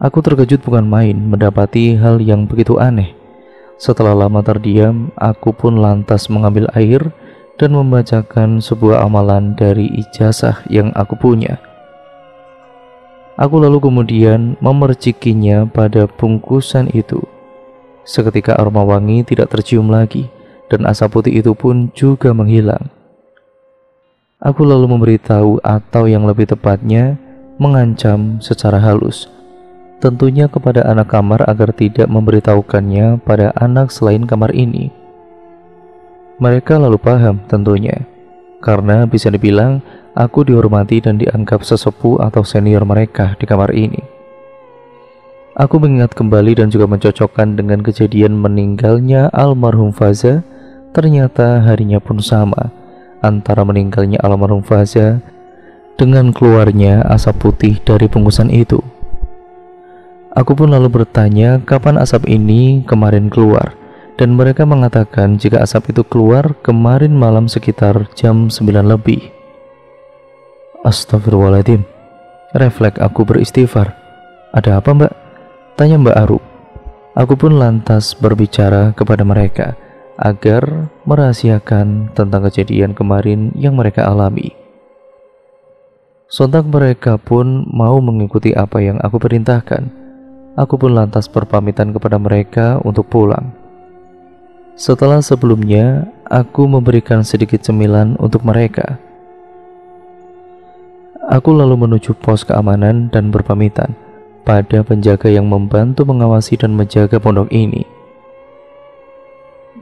Aku terkejut bukan main mendapati hal yang begitu aneh. Setelah lama terdiam, aku pun lantas mengambil air dan membacakan sebuah amalan dari ijazah yang aku punya. Aku lalu kemudian memercikinya pada bungkusan itu. Seketika aroma wangi tidak tercium lagi dan asap putih itu pun juga menghilang. Aku lalu memberitahu atau yang lebih tepatnya mengancam secara halus, tentunya kepada anak kamar agar tidak memberitahukannya pada anak selain kamar ini. Mereka lalu paham tentunya, karena bisa dibilang aku dihormati dan dianggap sesepuh atau senior mereka di kamar ini. Aku mengingat kembali dan juga mencocokkan dengan kejadian meninggalnya almarhum Faza. Ternyata harinya pun sama antara meninggalnya almarhum Faza dengan keluarnya asap putih dari bungkusan itu. Aku pun lalu bertanya kapan asap ini kemarin keluar, dan mereka mengatakan jika asap itu keluar kemarin malam sekitar jam 9 lebih. Astagfirullahaladzim, refleks aku beristighfar. Ada apa mbak? Tanya Mbak Aru. Aku pun lantas berbicara kepada mereka agar merahasiakan tentang kejadian kemarin yang mereka alami. Sontak mereka pun mau mengikuti apa yang aku perintahkan. Aku pun lantas berpamitan kepada mereka untuk pulang. Setelah sebelumnya aku memberikan sedikit cemilan untuk mereka. Aku lalu menuju pos keamanan dan berpamitan pada penjaga yang membantu mengawasi dan menjaga pondok ini.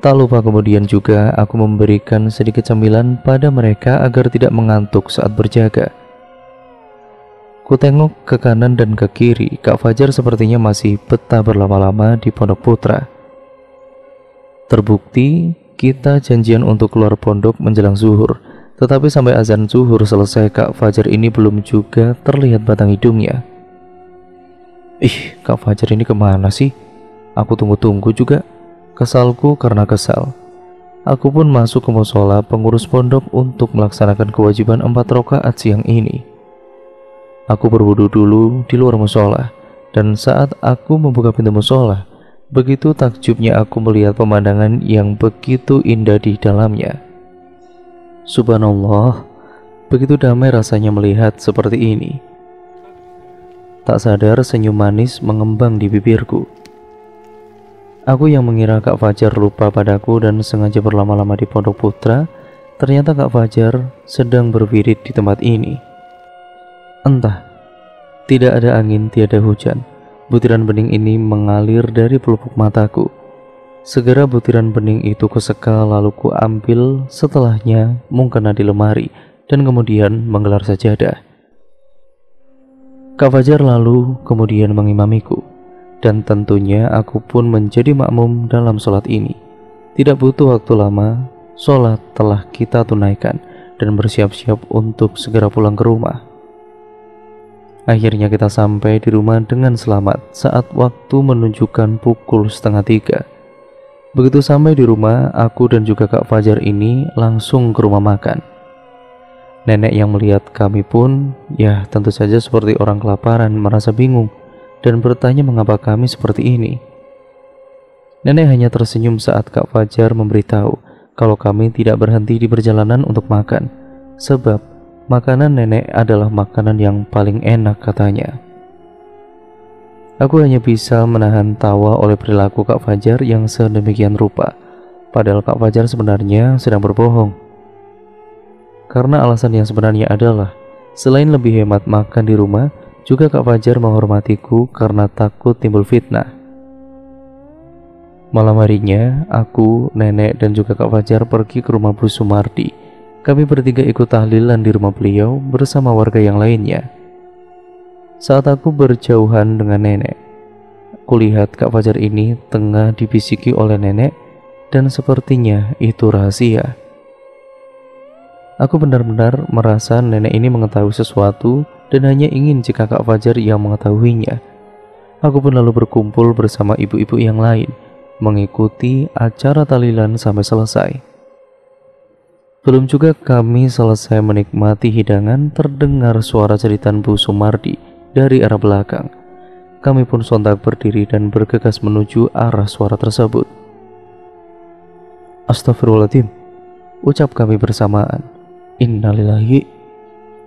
Tak lupa kemudian juga aku memberikan sedikit cemilan pada mereka agar tidak mengantuk saat berjaga. Ku tengok ke kanan dan ke kiri, Kak Fajar sepertinya masih betah berlama-lama di Pondok Putra. Terbukti kita janjian untuk keluar pondok menjelang zuhur, tetapi sampai azan zuhur selesai Kak Fajar ini belum juga terlihat batang hidungnya. Ih, Kak Fajar ini kemana sih? Aku tunggu-tunggu juga. Kesalku karena kesal. Aku pun masuk ke musola pengurus pondok untuk melaksanakan kewajiban 4 rakaat siang ini. Aku berwudu dulu di luar musola, dan saat aku membuka pintu musola, begitu takjubnya aku melihat pemandangan yang begitu indah di dalamnya. Subhanallah, begitu damai rasanya melihat seperti ini. Tak sadar senyum manis mengembang di bibirku. Aku yang mengira Kak Fajar lupa padaku dan sengaja berlama-lama di Pondok Putra, ternyata Kak Fajar sedang berwirid di tempat ini. Entah, tidak ada angin, tiada hujan. Butiran bening ini mengalir dari pelupuk mataku. Segera butiran bening itu kusekal lalu ku ambil, setelahnya mengkena di lemari dan kemudian menggelar sajadah. Kak Fajar lalu kemudian mengimamiku. Dan tentunya aku pun menjadi makmum dalam sholat ini. Tidak butuh waktu lama, sholat telah kita tunaikan dan bersiap-siap untuk segera pulang ke rumah. Akhirnya kita sampai di rumah dengan selamat saat waktu menunjukkan pukul 2:30. Begitu sampai di rumah, aku dan juga Kak Fajar ini langsung ke rumah makan. Nenek yang melihat kami pun, ya tentu saja seperti orang kelaparan, merasa bingung dan bertanya mengapa kami seperti ini. Nenek hanya tersenyum saat Kak Fajar memberitahu kalau kami tidak berhenti di perjalanan untuk makan, sebab makanan nenek adalah makanan yang paling enak katanya. Aku hanya bisa menahan tawa oleh perilaku Kak Fajar yang sedemikian rupa, padahal Kak Fajar sebenarnya sedang berbohong. Karena alasan yang sebenarnya adalah, selain lebih hemat makan di rumah, juga Kak Fajar menghormatiku karena takut timbul fitnah. Malam harinya, aku, nenek, dan juga Kak Fajar pergi ke rumah Bu Sumardi. Kami bertiga ikut tahlilan di rumah beliau bersama warga yang lainnya. Saat aku berjauhan dengan nenek, kulihat Kak Fajar ini tengah dibisiki oleh nenek, dan sepertinya itu rahasia. Aku benar-benar merasa nenek ini mengetahui sesuatu dan hanya ingin jika Kak Fajar yang mengetahuinya. Aku pun lalu berkumpul bersama ibu-ibu yang lain, mengikuti acara tahlilan sampai selesai. Belum juga kami selesai menikmati hidangan, terdengar suara jeritan Bu Sumardi dari arah belakang. Kami pun sontak berdiri dan bergegas menuju arah suara tersebut. Astagfirullahaladzim, ucap kami bersamaan. Innalillahi,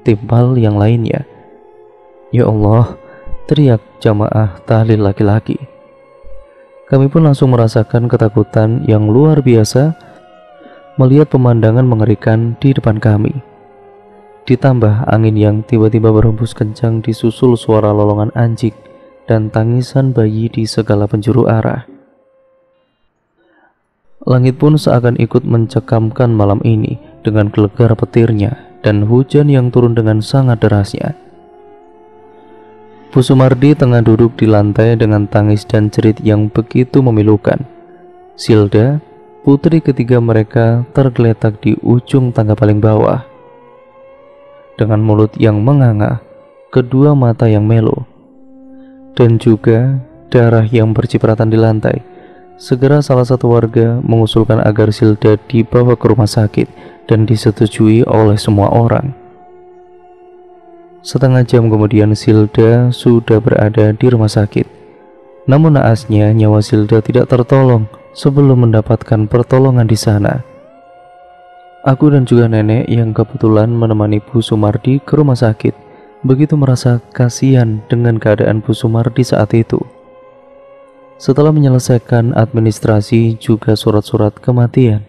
timpal yang lainnya. Ya Allah, teriak jamaah tahlil laki-laki. Kami pun langsung merasakan ketakutan yang luar biasa melihat pemandangan mengerikan di depan kami. Ditambah angin yang tiba-tiba berhembus kencang disusul suara lolongan anjing dan tangisan bayi di segala penjuru arah. Langit pun seakan ikut mencekamkan malam ini dengan gelegar petirnya dan hujan yang turun dengan sangat derasnya. Bu Sumardi tengah duduk di lantai dengan tangis dan jerit yang begitu memilukan. Silda, putri ketiga mereka, tergeletak di ujung tangga paling bawah. Dengan mulut yang menganga, kedua mata yang melo, dan juga darah yang bercipratan di lantai. Segera salah satu warga mengusulkan agar Silda dibawa ke rumah sakit dan disetujui oleh semua orang. Setengah jam kemudian Silda sudah berada di rumah sakit. Namun naasnya nyawa Silda tidak tertolong sebelum mendapatkan pertolongan di sana. Aku dan juga nenek yang kebetulan menemani Bu Sumardi ke rumah sakit begitu merasa kasihan dengan keadaan Bu Sumardi saat itu. Setelah menyelesaikan administrasi juga surat-surat kematian,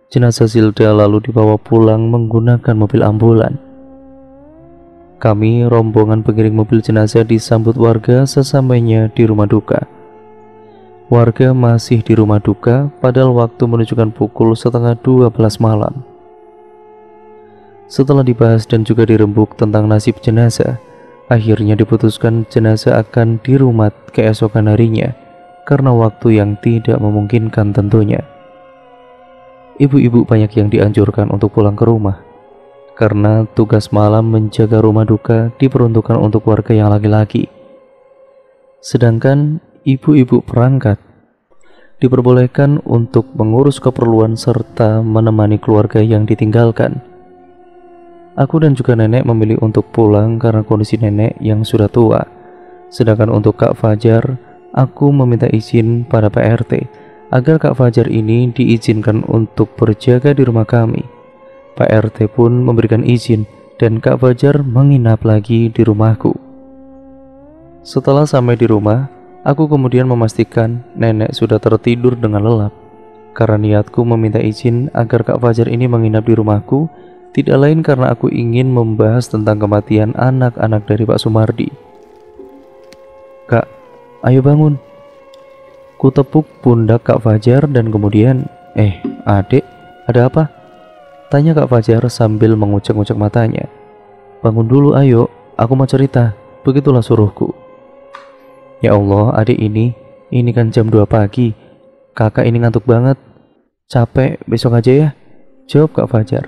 jenazah Silda lalu dibawa pulang menggunakan mobil ambulan. Kami, rombongan pengiring mobil jenazah, disambut warga sesampainya di rumah duka. Warga masih di rumah duka padahal waktu menunjukkan pukul 11:30 malam. Setelah dibahas dan juga dirembuk tentang nasib jenazah, akhirnya diputuskan jenazah akan dirumat keesokan harinya karena waktu yang tidak memungkinkan tentunya. Ibu-ibu banyak yang dianjurkan untuk pulang ke rumah karena tugas malam menjaga rumah duka diperuntukkan untuk warga yang laki-laki. Sedangkan ibu-ibu perangkat diperbolehkan untuk mengurus keperluan serta menemani keluarga yang ditinggalkan. Aku dan juga nenek memilih untuk pulang karena kondisi nenek yang sudah tua. Sedangkan untuk Kak Fajar, aku meminta izin pada Pak RT agar Kak Fajar ini diizinkan untuk berjaga di rumah kami. Pak RT pun memberikan izin dan Kak Fajar menginap lagi di rumahku. Setelah sampai di rumah, aku kemudian memastikan nenek sudah tertidur dengan lelap. Karena niatku meminta izin agar Kak Fajar ini menginap di rumahku, tidak lain karena aku ingin membahas tentang kematian anak-anak dari Pak Sumardi. Kak, ayo bangun. Ku tepuk pundak Kak Fajar dan kemudian, adik, ada apa? Tanya Kak Fajar sambil mengucek-ngucek matanya. Bangun dulu ayo, aku mau cerita, begitulah suruhku. Ya Allah, adik ini kan jam 2 pagi. Kakak ini ngantuk banget. Capek, besok aja ya, jawab Kak Fajar.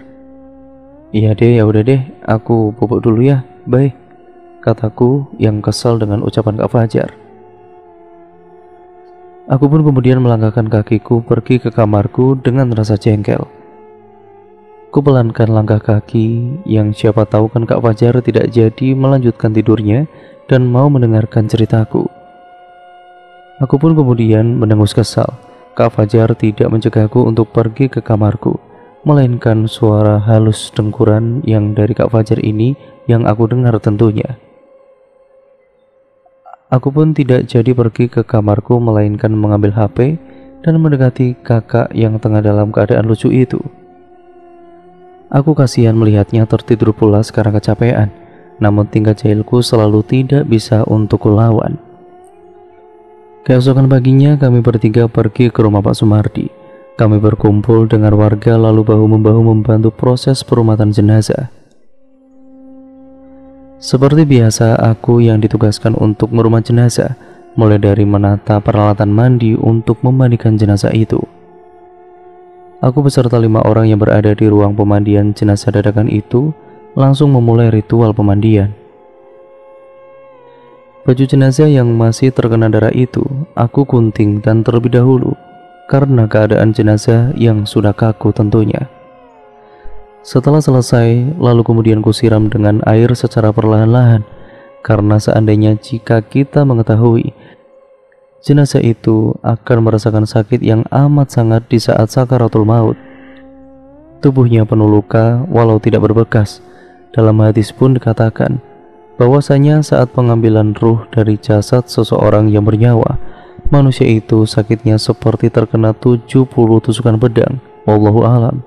Iya deh, ya udah deh, aku bobok dulu ya, bye, kataku yang kesal dengan ucapan Kak Fajar. Aku pun kemudian melangkahkan kakiku pergi ke kamarku dengan rasa jengkel. Ku pelankan langkah kaki yang siapa tahu kan Kak Fajar tidak jadi melanjutkan tidurnya dan mau mendengarkan ceritaku. Aku pun kemudian mendengus kesal Kak Fajar tidak mencegahku untuk pergi ke kamarku, melainkan suara halus dengkuran yang dari Kak Fajar ini yang aku dengar tentunya. Aku pun tidak jadi pergi ke kamarku, melainkan mengambil HP dan mendekati kakak yang tengah dalam keadaan lucu itu. Aku kasihan melihatnya tertidur pulas karena kecapean, namun tingkat jahilku selalu tidak bisa untuk kulawan. Keesokan paginya kami bertiga pergi ke rumah Pak Sumardi. Kami berkumpul dengan warga lalu bahu-membahu membantu proses perumatan jenazah. Seperti biasa, aku yang ditugaskan untuk merumah jenazah, mulai dari menata peralatan mandi untuk memandikan jenazah itu. Aku beserta 5 orang yang berada di ruang pemandian jenazah dadakan itu langsung memulai ritual pemandian. Baju jenazah yang masih terkena darah itu aku gunting dan terlebih dahulu karena keadaan jenazah yang sudah kaku tentunya. Setelah selesai, lalu kemudian kusiram dengan air secara perlahan-lahan, karena seandainya jika kita mengetahui jenazah itu akan merasakan sakit yang amat sangat di saat sakaratul maut. Tubuhnya penuh luka walau tidak berbekas. Dalam hadis pun dikatakan bahwasanya saat pengambilan ruh dari jasad seseorang yang bernyawa, manusia itu sakitnya seperti terkena 70 tusukan pedang. Wallahu a'lam.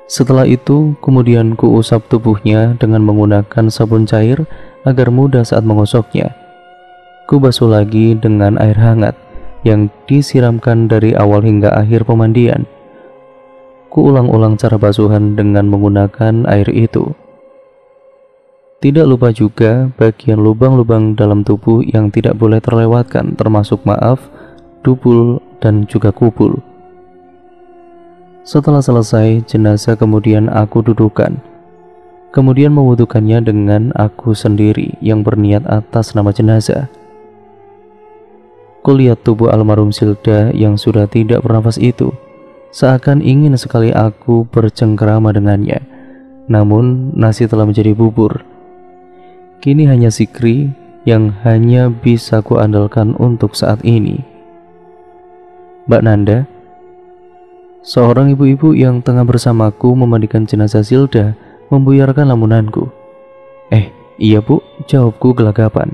Setelah itu, kemudian kuusap tubuhnya dengan menggunakan sabun cair agar mudah saat menggosoknya. Kubasuh lagi dengan air hangat yang disiramkan dari awal hingga akhir pemandian. Kuulang-ulang cara basuhan dengan menggunakan air itu. Tidak lupa juga bagian lubang-lubang dalam tubuh yang tidak boleh terlewatkan, termasuk dubul, dan juga kubul. Setelah selesai, jenazah kemudian aku dudukan, kemudian mewudukannya dengan aku sendiri yang berniat atas nama jenazah. Kulihat tubuh almarhum Silda yang sudah tidak bernafas itu, seakan ingin sekali aku bercengkrama dengannya. Namun nasi telah menjadi bubur. Kini hanya Zikri yang hanya bisa kuandalkan untuk saat ini. Mbak Nanda, seorang ibu-ibu yang tengah bersamaku memandikan jenazah Silda, membuyarkan lamunanku. Iya bu, jawabku gelagapan.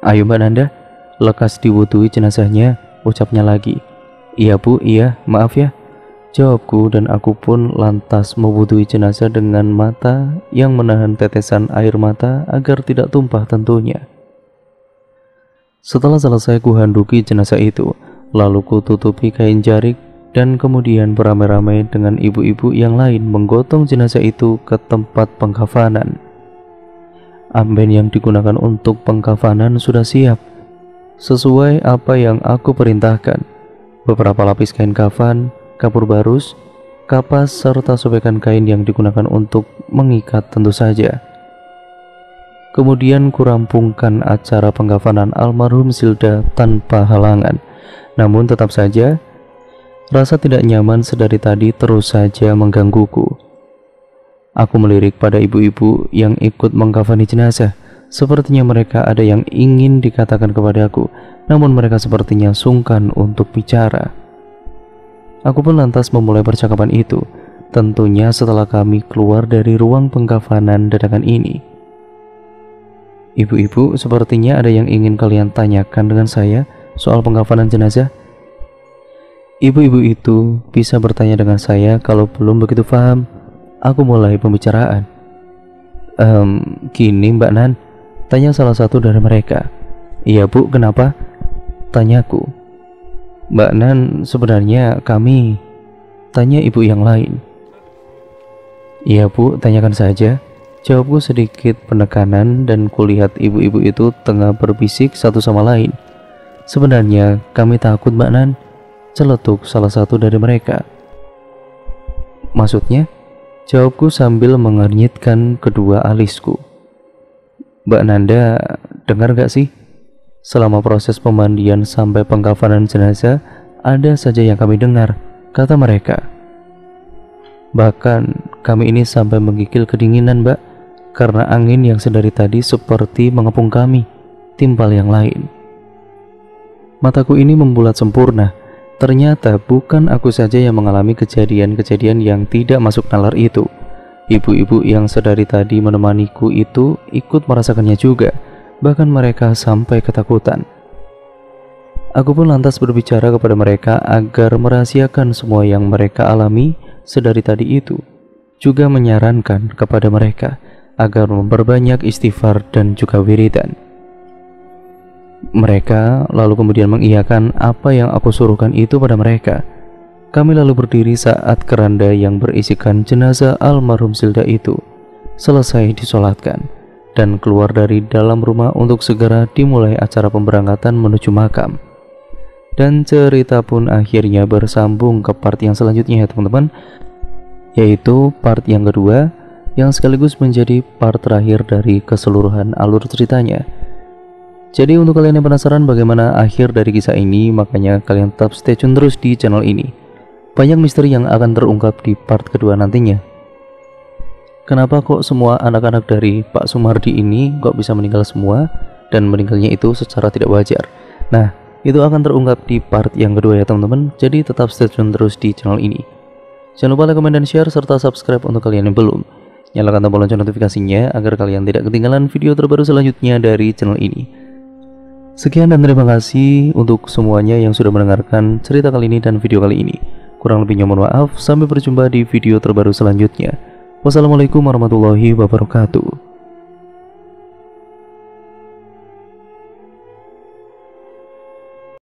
Ayo Mbak Nanda, lekas diwudui jenazahnya, ucapnya lagi. Iya bu, iya, maaf ya, jawabku, dan aku pun lantas mewudui jenazah dengan mata yang menahan tetesan air mata agar tidak tumpah tentunya. Setelah selesai kuhanduki jenazah itu, lalu kututupi kain jarik dan kemudian beramai-ramai dengan ibu-ibu yang lain menggotong jenazah itu ke tempat pengkafanan. Amben yang digunakan untuk pengkafanan sudah siap, sesuai apa yang aku perintahkan. Beberapa lapis kain kafan, kapur barus, kapas, serta sobekan kain yang digunakan untuk mengikat tentu saja. Kemudian kurampungkan acara pengkafanan almarhum Silda tanpa halangan. Namun tetap saja rasa tidak nyaman sedari tadi terus saja menggangguku. Aku melirik pada ibu-ibu yang ikut mengkafani jenazah. Sepertinya mereka ada yang ingin dikatakan kepadaku, namun mereka sepertinya sungkan untuk bicara. Aku pun lantas memulai percakapan itu, tentunya setelah kami keluar dari ruang pengkafanan dadakan ini. Ibu-ibu, sepertinya ada yang ingin kalian tanyakan dengan saya soal pengkafanan jenazah. Ibu-ibu itu bisa bertanya dengan saya kalau belum begitu paham. Aku mulai pembicaraan. Gini Mbak Nan, tanya salah satu dari mereka. Iya bu, kenapa? Tanyaku. Mbak Nan, sebenarnya kami. Tanya ibu yang lain. Iya bu, tanyakan saja, jawabku sedikit penekanan, dan kulihat ibu-ibu itu tengah berbisik satu sama lain. Sebenarnya kami takut Mbak Nan, celetuk salah satu dari mereka. Maksudnya? Jawabku sambil mengernyitkan kedua alisku. Mbak Nanda, dengar gak sih? Selama proses pemandian sampai pengkafanan jenazah, ada saja yang kami dengar, kata mereka. Bahkan kami ini sampai menggigil kedinginan Mbak, karena angin yang sedari tadi seperti mengepung kami, timpal yang lain. Mataku ini membulat sempurna. Ternyata bukan aku saja yang mengalami kejadian-kejadian yang tidak masuk nalar itu. Ibu-ibu yang sedari tadi menemaniku itu ikut merasakannya juga. Bahkan mereka sampai ketakutan. Aku pun lantas berbicara kepada mereka agar merahasiakan semua yang mereka alami sedari tadi itu. Juga menyarankan kepada mereka agar memperbanyak istighfar dan juga wiridan. Mereka lalu kemudian mengiyakan apa yang aku suruhkan itu pada mereka. Kami lalu berdiri saat keranda yang berisikan jenazah almarhum Zilda itu selesai disolatkan dan keluar dari dalam rumah untuk segera dimulai acara pemberangkatan menuju makam. Dan cerita pun akhirnya bersambung ke part yang selanjutnya ya teman-teman, yaitu part yang kedua yang sekaligus menjadi part terakhir dari keseluruhan alur ceritanya. Jadi untuk kalian yang penasaran bagaimana akhir dari kisah ini, makanya kalian tetap stay tune terus di channel ini. Banyak misteri yang akan terungkap di part kedua nantinya. Kenapa kok semua anak-anak dari Pak Sumardi ini kok bisa meninggal semua, dan meninggalnya itu secara tidak wajar? Nah, itu akan terungkap di part yang kedua ya teman-teman. Jadi tetap stay tune terus di channel ini. Jangan lupa like, comment, dan share serta subscribe untuk kalian yang belum. Nyalakan tombol lonceng notifikasinya agar kalian tidak ketinggalan video terbaru selanjutnya dari channel ini. Sekian dan terima kasih untuk semuanya yang sudah mendengarkan cerita kali ini dan video kali ini. Kurang lebihnya mohon maaf. Sampai berjumpa di video terbaru selanjutnya. Wassalamualaikum warahmatullahi wabarakatuh.